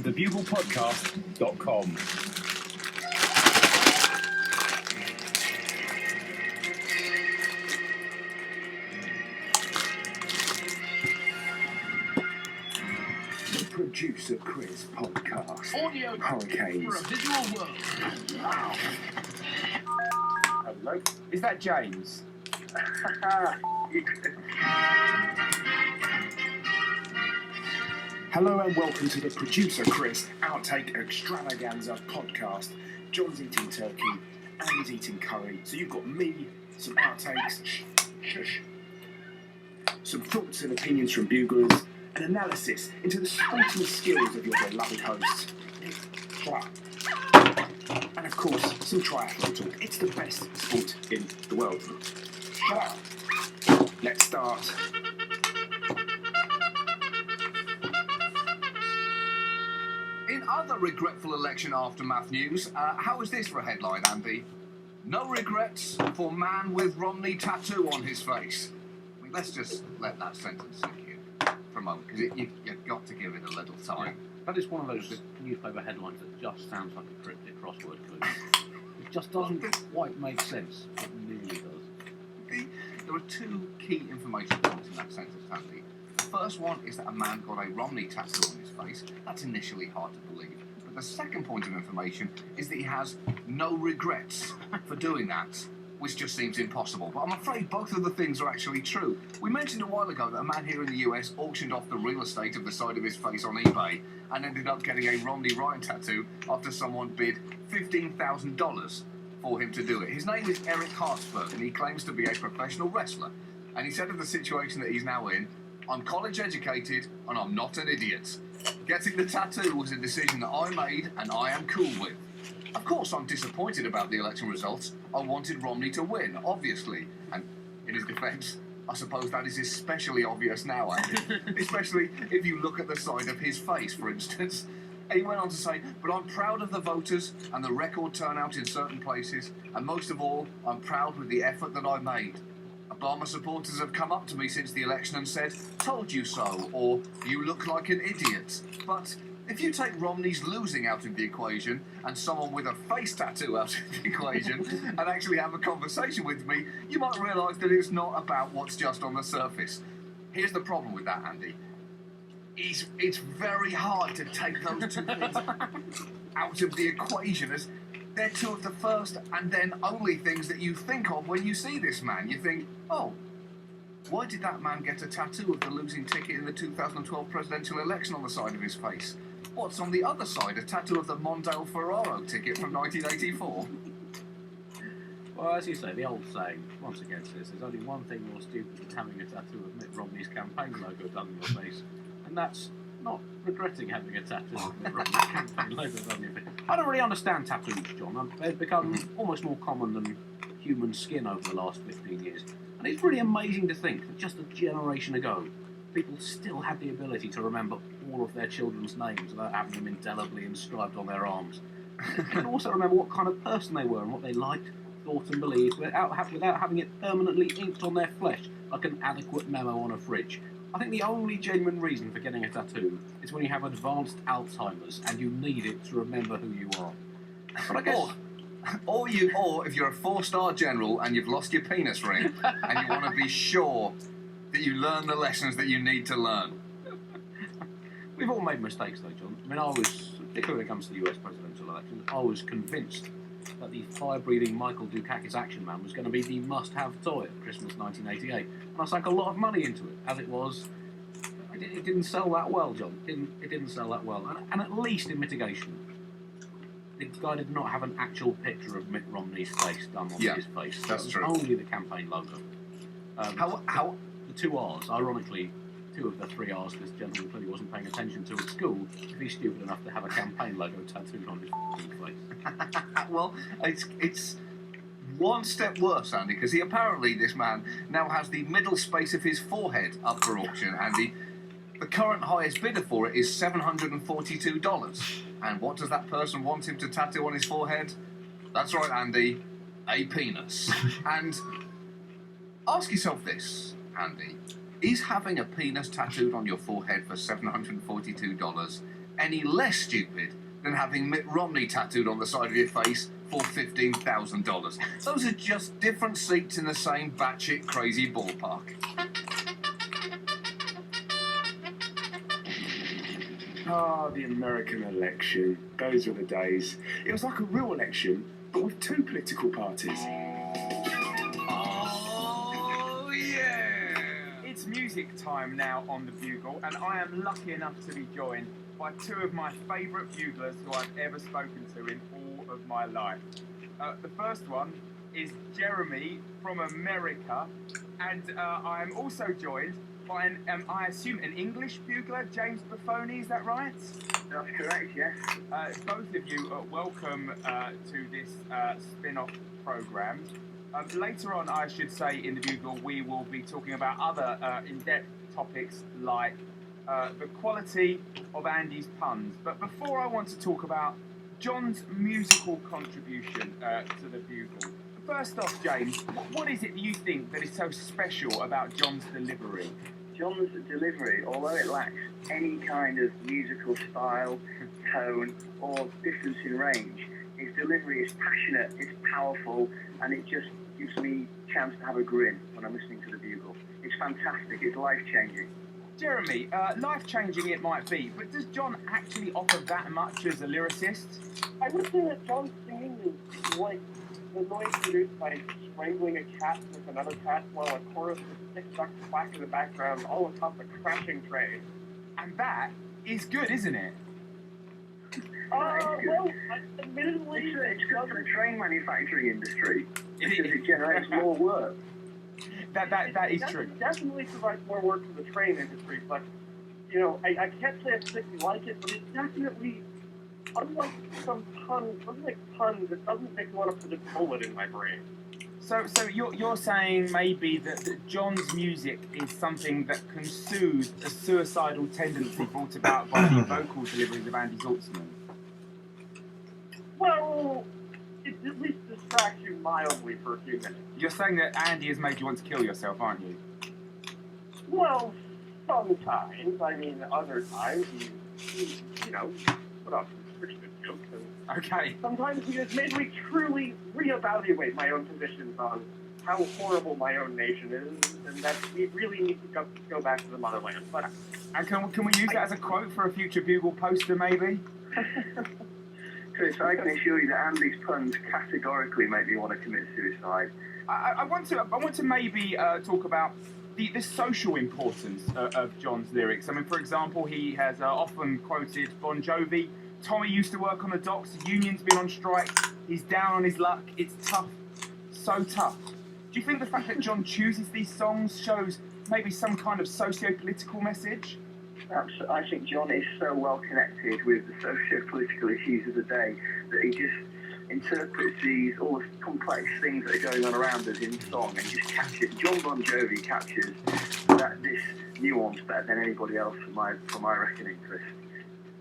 thebuglepodcast.com. Producer Chris podcast. Audio Hurricanes. for a visual world. Hello. Is that James? Hello and welcome to the Producer Chris Outtake Extravaganza podcast. John's eating turkey and he's eating curry. So you've got me, some outtakes, some thoughts and opinions from buglers, an analysis into the sporting skills of your beloved hosts. And of course, some triathlon talk. It's the best sport in the world. Let's start. In other regretful election aftermath news, how is this for a headline, Andy? No regrets for man with Romney tattoo on his face. I mean, let's just let that sentence sink in for a moment, because you've got to give it a little time. Yeah. That is one of those newspaper headlines that just sounds like a cryptic crossword clue. It just doesn't quite make sense. It really does. There are two key information points in that sentence, Andy. The first one is that a man got a Romney tattoo on his face. That's initially hard to believe. But the second point of information is that he has no regrets for doing that, which just seems impossible. But I'm afraid both of the things are actually true. We mentioned a while ago that a man here in the US auctioned off the real estate of the side of his face on eBay and ended up getting a Romney Ryan tattoo after someone bid $15,000 for him to do it. His name is Eric Hartsberg, and he claims to be a professional wrestler. And he said of the situation that he's now in, "I'm college educated and I'm not an idiot. Getting the tattoo was a decision that I made and I am cool with. Of course, I'm disappointed about the election results. I wanted Romney to win, obviously." And in his defence, I suppose that is especially obvious now, Andy. Especially if you look at the side of his face, for instance. And he went on to say, "But I'm proud of the voters and the record turnout in certain places, and most of all, I'm proud with the effort that I made. Obama supporters have come up to me since the election and said, 'Told you so,' or 'You look like an idiot.' But if you take Romney's losing out of the equation and someone with a face tattoo out of the equation and actually have a conversation with me, you might realise that it's not about what's just on the surface." Here's the problem with that, Andy. It's very hard to take those two things out of the equation, as they're two of the first and then only things that you think of when you see this man. You think, oh, why did that man get a tattoo of the losing ticket in the 2012 presidential election on the side of his face? What's on the other side? A tattoo of the Mondale Ferraro ticket from 1984? Well, as you say, the old saying, once again, says there's only one thing more stupid than having a tattoo of Mitt Romney's campaign logo done on your face, and that's not regretting having a tattoo of Mitt Romney's campaign logo done on your face. I don't really understand tattoos, John. They've become almost more common than human skin over the last 15 years. And it's really amazing to think that just a generation ago, people still had the ability to remember all of their children's names without having them indelibly inscribed on their arms. And also remember what kind of person they were and what they liked, thought and believed without having it permanently inked on their flesh like an adequate memo on a fridge. I think the only genuine reason for getting a tattoo is when you have advanced Alzheimer's and you need it to remember who you are. But I guess... Or if you're a 4-star general and you've lost your penis ring and you want to be sure that you learn the lessons that you need to learn. We've all made mistakes though, John. I mean, particularly when it comes to the US presidential election, I was convinced that the fire-breathing Michael Dukakis Action Man was going to be the must-have toy at Christmas 1988. And I sank a lot of money into it. As it was, it didn't sell that well, John. It didn't sell that well. And at least in mitigation, the guy did not have an actual picture of Mitt Romney's face done on his face. That's true. Only the campaign logo. How the 2 R's, ironically, 2 of the 3 R's this gentleman clearly wasn't paying attention to at school, if he's stupid enough to have a campaign logo tattooed on his face. Well, it's one step worse, Andy, because this man now has the middle space of his forehead up for auction, and the current highest bidder for it is $742. And what does that person want him to tattoo on his forehead? That's right, Andy, a penis. And ask yourself this, Andy. Is having a penis tattooed on your forehead for $742 any less stupid than having Mitt Romney tattooed on the side of your face for $15,000. Those are just different seats in the same batshit crazy ballpark. Ah, the American election. Those were the days. It was like a real election, but with two political parties. Oh, yeah! It's music time now on the Bugle, and I am lucky enough to be joined by two of my favourite buglers who I've ever spoken to in all of my life. The first one is Jeremy from America, and I am also joined by I assume an English bugler, James Buffoni, is that right? That's correct, yes. Both of you are welcome to this spin-off programme. Later on, I should say, in the Bugle, we will be talking about other in-depth topics like the quality of Andy's puns. But before I want to talk about John's musical contribution to the Bugle, first off, James, what is it that you think that is so special about John's delivery? John's delivery, although it lacks any kind of musical style, tone, or difference in range, his delivery is passionate, it's powerful, and it just gives me a chance to have a grin when I'm listening to the Bugle. It's fantastic, it's life-changing. Jeremy, life-changing it might be, but does John actually offer that much as a lyricist? I would say that John's singing is like the noise produced by strangling a cat with another cat while a chorus of tick-tock clack in the background all atop the crashing train. And that is good, isn't it? Well, admittedly... It's good for the train manufacturing industry, It because is. it generates more work. That is true. Definitely provides more work for the train industry, but, you know, I can't say I particularly like it, but it definitely, unlike some puns, it doesn't make me want to put a bullet in my brain. So you're saying maybe that John's music is something that can soothe a suicidal tendency brought about by the vocal deliveries of Andy Zaltzman? Well, it at least distracts you mildly for a few minutes. You're saying that Andy has made you want to kill yourself, aren't you? Well, sometimes. I mean, other times he you know, put up some pretty good jokes. And Okay. sometimes he has made me truly reevaluate my own positions on how horrible my own nation is, and that we really need to go back to the motherland. But And can we use that as a quote for a future Bugle poster, maybe? Chris, I can assure you that Andy's puns categorically make me want to commit suicide. I want to maybe talk about the social importance of John's lyrics. I mean, for example, he has often quoted Bon Jovi. Tommy used to work on the docks. The union's been on strike. He's down on his luck. It's tough, so tough. Do you think the fact that John chooses these songs shows maybe some kind of socio-political message? I think John is so well connected with the socio-political issues of the day that he just interprets all the complex things that are going on around us in song and just captures. John Bon Jovi captures this nuance better than anybody else for my reckoning, Chris.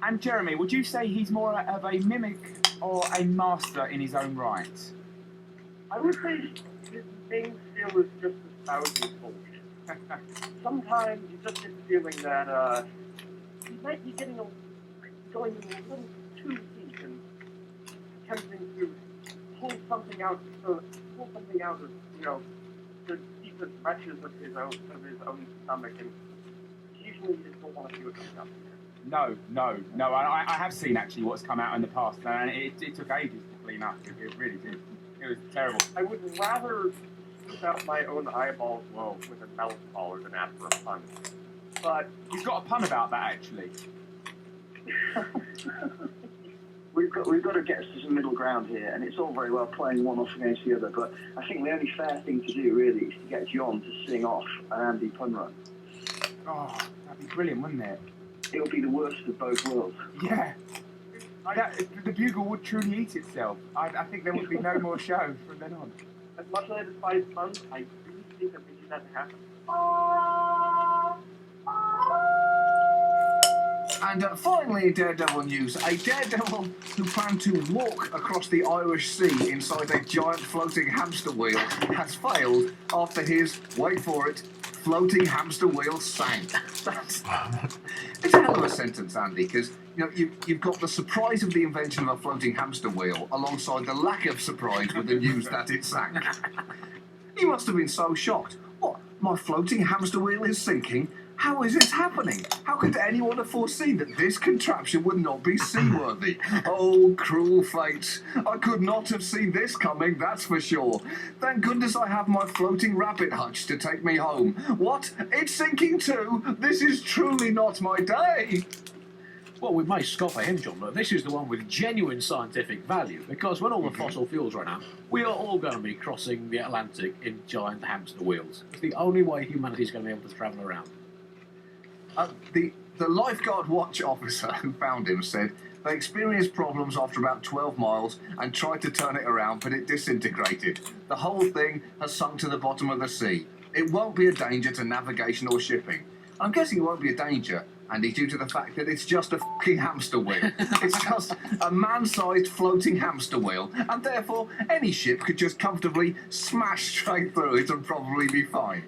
And Jeremy, would you say he's more of a mimic or a master in his own right? I would say his main skill is just espousing bullshit. Sometimes you just get the feeling that he might be going a little too deep and attempting to pull something out of you know the deepest reaches of his own stomach, and usually you just don't want to see what comes out. No. I have seen actually what's come out in the past, and it took ages to clean up. It really did. It was terrible. I would rather scoop out my own eyeballs with a mouth collar than ask for a pun. But He's got a pun about that actually. We've got to get to some middle ground here, and it's all very well playing one off against the other, but I think the only fair thing to do really is to get John to sing off an Andy pun run. Oh, that'd be brilliant, wouldn't it? It'll be the worst of both worlds. Yeah. The Bugle would truly eat itself. I think there would be no more show from then on. as much as I despise puns, I really think that we need that to happen. And finally, Daredevil news. A daredevil who planned to walk across the Irish Sea inside a giant floating hamster wheel has failed after his, wait for it, floating hamster wheel sank. It's a hell of a sentence, Andy, because You've got the surprise of the invention of a floating hamster wheel alongside the lack of surprise with the news that it sank. He must have been so shocked. What? My floating hamster wheel is sinking? How is this happening? How could anyone have foreseen that this contraption would not be seaworthy? Oh, cruel fate. I could not have seen this coming, that's for sure. Thank goodness I have my floating rabbit hutch to take me home. What? It's sinking too? This is truly not my day. Well, we may scoff at him, John, but this is the one with genuine scientific value, because when all the fossil fuels run out, we are all going to be crossing the Atlantic in giant hamster wheels. It's the only way humanity is going to be able to travel around. The lifeguard watch officer who found him said they experienced problems after about 12 miles and tried to turn it around, but it disintegrated. The whole thing has sunk to the bottom of the sea. It won't be a danger to navigation or shipping. I'm guessing it won't be a danger, Andy, due to the fact that it's just a fucking hamster wheel. It's just a man-sized floating hamster wheel, and therefore any ship could just comfortably smash straight through it and probably be fine.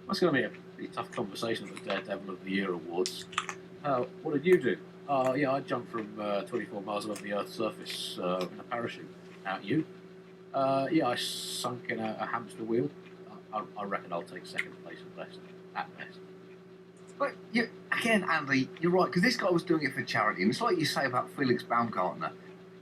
That's going to be a pretty tough conversation at the Daredevil of the Year Awards. What did you do? I jumped from 24 miles above the Earth's surface in a parachute. You? I sunk in a hamster wheel. I reckon I'll take second place at best. But again, Andy, you're right, because this guy was doing it for charity, and it's like you say about Felix Baumgartner.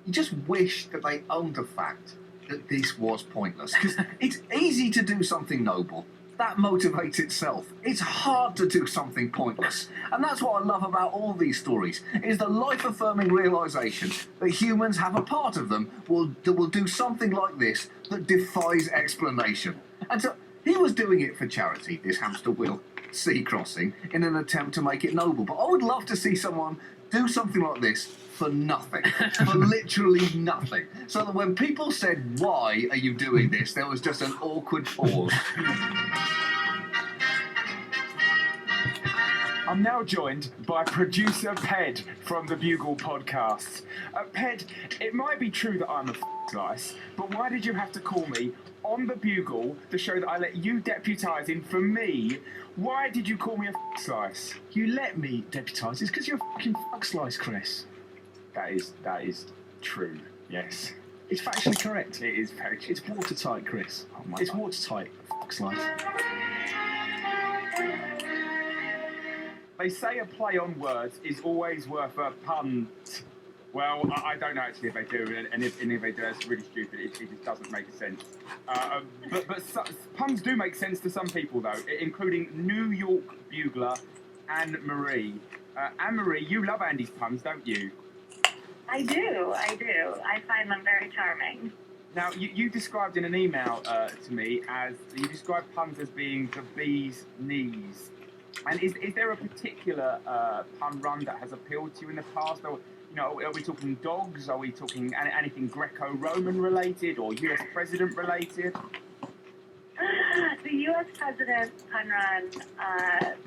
You just wish that they owned the fact that this was pointless, because it's easy to do something noble. That motivates itself. It's hard to do something pointless. And that's what I love about all these stories, is the life-affirming realisation that humans have a part of them that will do something like this that defies explanation. And so he was doing it for charity, this hamster wheel sea crossing, in an attempt to make it noble. But I would love to see someone do something like this for nothing, for literally nothing. So that when people said, "Why are you doing this?" there was just an awkward pause. I'm now joined by producer Ped from the Bugle podcast. Ped, it might be true that I'm a slice, but why did you have to call me on the Bugle to show that I let you deputise in for me? Why did you call me a slice? You let me deputise. It's because you're a fucking fuck slice, Chris. That is true. Yes, It's factually correct. it is very true. It's watertight, Chris. Oh my It's God. watertight, fuck slice. They say a play on words is always worth a punt. Well, I don't know actually if they do, and if they do, it's really stupid. It just doesn't make sense. But puns do make sense to some people though, including New York bugler Anne Marie. Anne Marie, you love Andy's puns, don't you? I do. I find them very charming. Now, you described in an email to me you described puns as being the bee's knees. And is there a particular pun run that has appealed to you in the past? Or, are we talking dogs? Are we talking anything Greco-Roman related or US president related? The U.S. president pun run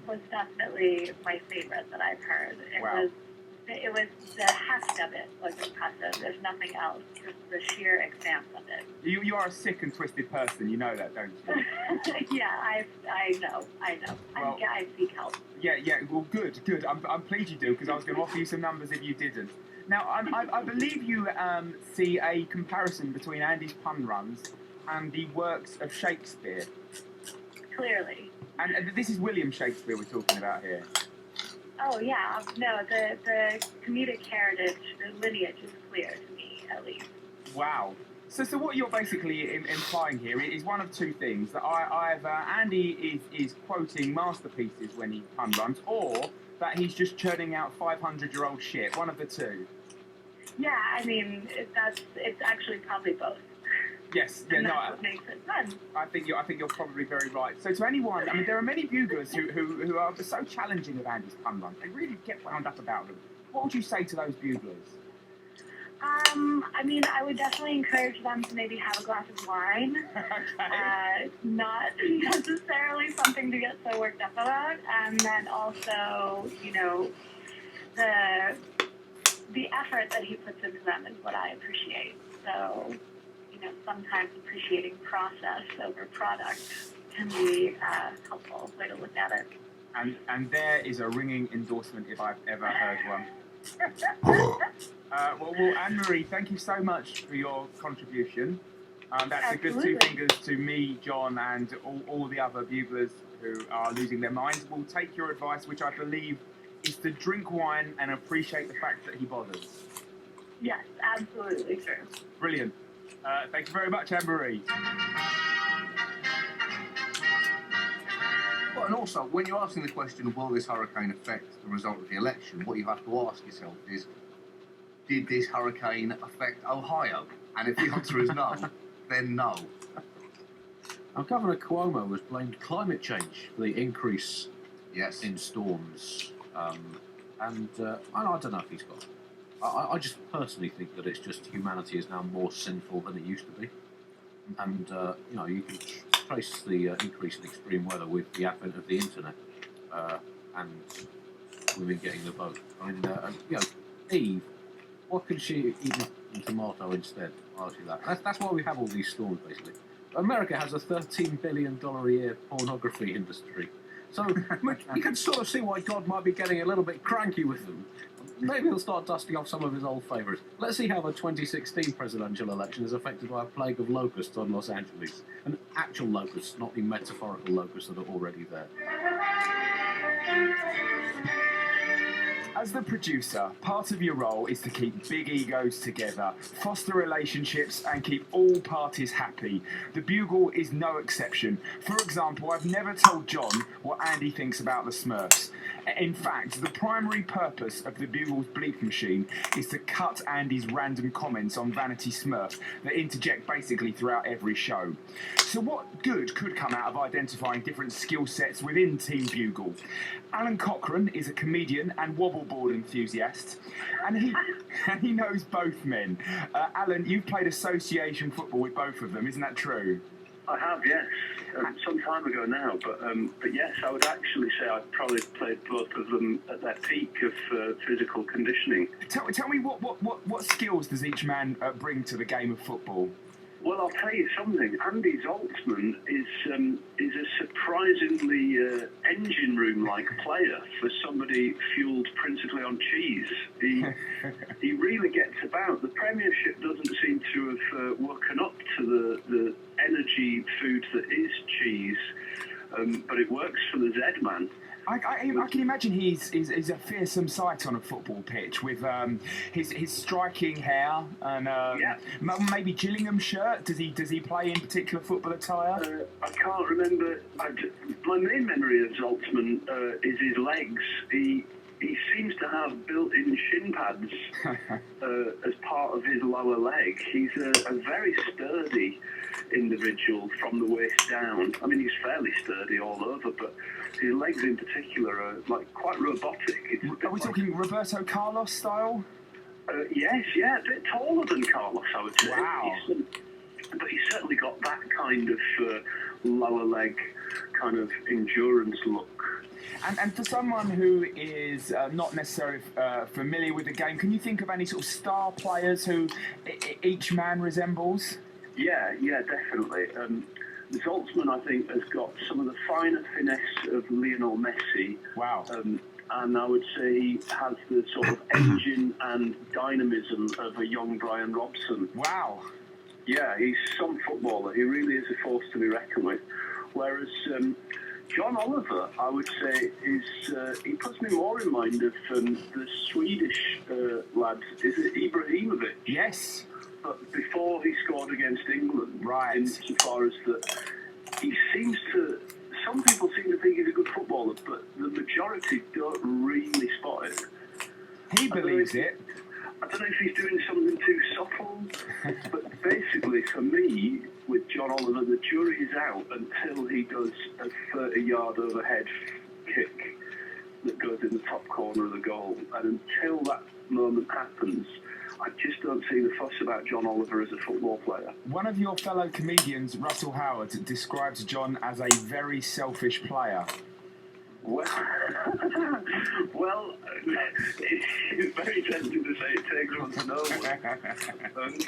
was definitely my favorite that I've heard. It was the heft of it was impressive. There's nothing else. Just the sheer expanse of it. You are a sick and twisted person. You know that, don't you? Yeah, I know. Well, I seek help. Yeah. Well, good. I'm pleased you do, because I was going to offer you some numbers if you didn't. Now, I believe you see a comparison between Andy's pun runs and the works of Shakespeare. Clearly. And this is William Shakespeare we're talking about here. Oh yeah. No, the comedic heritage, the lineage is clear to me, at least. Wow. So what you're basically implying here is one of two things: that either Andy is quoting masterpieces when he pun runs, or that he's just churning out 500-year-old shit. One of the two. Yeah, I mean, it's actually probably both. Yes. And that's what makes it fun. I think you're probably very right. So to anyone, I mean, there are many buglers who are so challenging of Andy's pun runs. They really get wound up about them. What would you say to those buglers? I mean, I would definitely encourage them to maybe have a glass of wine. Okay. Not necessarily something to get so worked up about. And then also, the effort that he puts into them is what I appreciate. So, sometimes appreciating process over product can be a helpful way to look at it. And there is a ringing endorsement if I've ever heard one. Well, Anne-Marie, thank you so much for your contribution. That's a good two Absolutely. fingers to me, John, and all the other buglers who are losing their minds. We'll take your advice, which I believe is to drink wine and appreciate the fact that he bothers. Yes, absolutely true. Brilliant. Thank you very much, Anne-Marie. Well, and also, when you're asking the question, will this hurricane affect the result of the election, what you have to ask yourself is, did this hurricane affect Ohio? And if the answer is no, then no. Now, Governor Cuomo has blamed climate change for the increase Yes. in storms. And I don't know if he's got. I just personally think that it's just humanity is now more sinful than it used to be. And, you can trace the increase in extreme weather with the advent of the internet and women getting the vote. I mean, Eve, what can she eat a tomato instead? I'll ask you that. That's why we have all these storms, basically. America has a $13 billion a year pornography industry. So you can sort of see why God might be getting a little bit cranky with them. Maybe he'll start dusting off some of his old favourites. Let's see how the 2016 presidential election is affected by a plague of locusts on Los Angeles. And actual locusts, not the metaphorical locusts that are already there. As the producer, part of your role is to keep big egos together, foster relationships, and keep all parties happy. The Bugle is no exception. For example, I've never told John what Andy thinks about the Smurfs. In fact, the primary purpose of the Bugle's bleep machine is to cut Andy's random comments on Vanity Smurf that interject basically throughout every show. So what good could come out of identifying different skill sets within Team Bugle? Alan Cochrane is a comedian and wobbleboard enthusiast, and he knows both men. Alan, you've played association football with both of them, isn't that true? I have, yes. Some time ago now, but yes, I would actually say I've probably played both of them at their peak of physical conditioning. Tell me what skills does each man bring to the game of football? Well, I'll tell you something. Andy Zaltzman is a surprisingly engine room-like player for somebody fueled principally on cheese. He really gets about. The Premiership doesn't seem to have woken up to the energy food that is cheese, but it works for the Z-man. I can imagine he's a fearsome sight on a football pitch with his striking hair and maybe Gillingham shirt. Does he play in particular football attire? I can't remember. My main memory of Zaltzman is his legs. He seems to have built-in shin pads as part of his lower leg. He's a very sturdy individual from the waist down. I mean, he's fairly sturdy all over, but his legs in particular are quite robotic. Are we talking Roberto Carlos style? Yes, yeah, a bit taller than Carlos, I would say. Wow. But he's certainly got that kind of lower leg kind of endurance look. And for someone who is not necessarily familiar with the game, can you think of any sort of star players who each man resembles? Yeah, definitely. Zaltzman, I think, has got some of the finer finesse of Lionel Messi. Wow. And I would say he has the sort of engine and dynamism of a young Brian Robson. Wow. Yeah, he's some footballer. He really is a force to be reckoned with. Whereas John Oliver, I would say, he puts me more in mind of the Swedish lad. Is it Ibrahimovic? Yes. But before he scored against England, right? Insofar as that, he seems to. Some people seem to think he's a good footballer, but the majority don't really spot it. He believes it. I don't know if he's doing something too subtle, but basically, for me, with John Oliver, the jury is out until he does a 30-yard overhead kick that goes in the top corner of the goal, and until that moment happens, I just don't see the fuss about John Oliver as a football player. One of your fellow comedians, Russell Howard, describes John as a very selfish player. Well, well, it's very tempting to say it takes one to know one.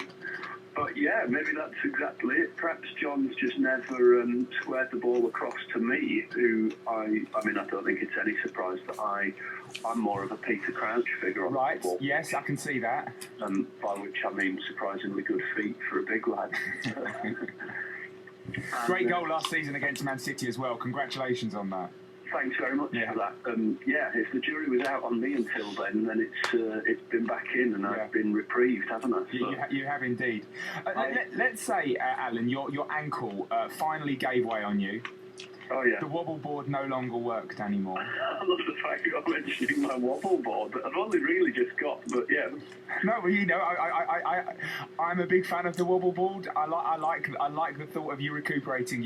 But yeah, maybe that's exactly it. Perhaps John's just never squared the ball across to me, who I mean, I don't think it's any surprise that I'm more of a Peter Crouch figure on Right, the ball. yes, I can see that. By which I mean surprisingly good feet for a big lad. Great goal last season against Man City as well. Congratulations on that. Thanks very much Yeah. for that. Yeah, if the jury was out on me until then it's been back in and I've been reprieved, haven't I? So, You have indeed. Let's say, Alan, your ankle finally gave way on you. oh yeah. The wobble board no longer worked anymore. I love the fact you're mentioning my wobble board that I've only really just got, but yeah. No, well, you know, I'm a big fan of the wobble board. I like the thought of you recuperating you.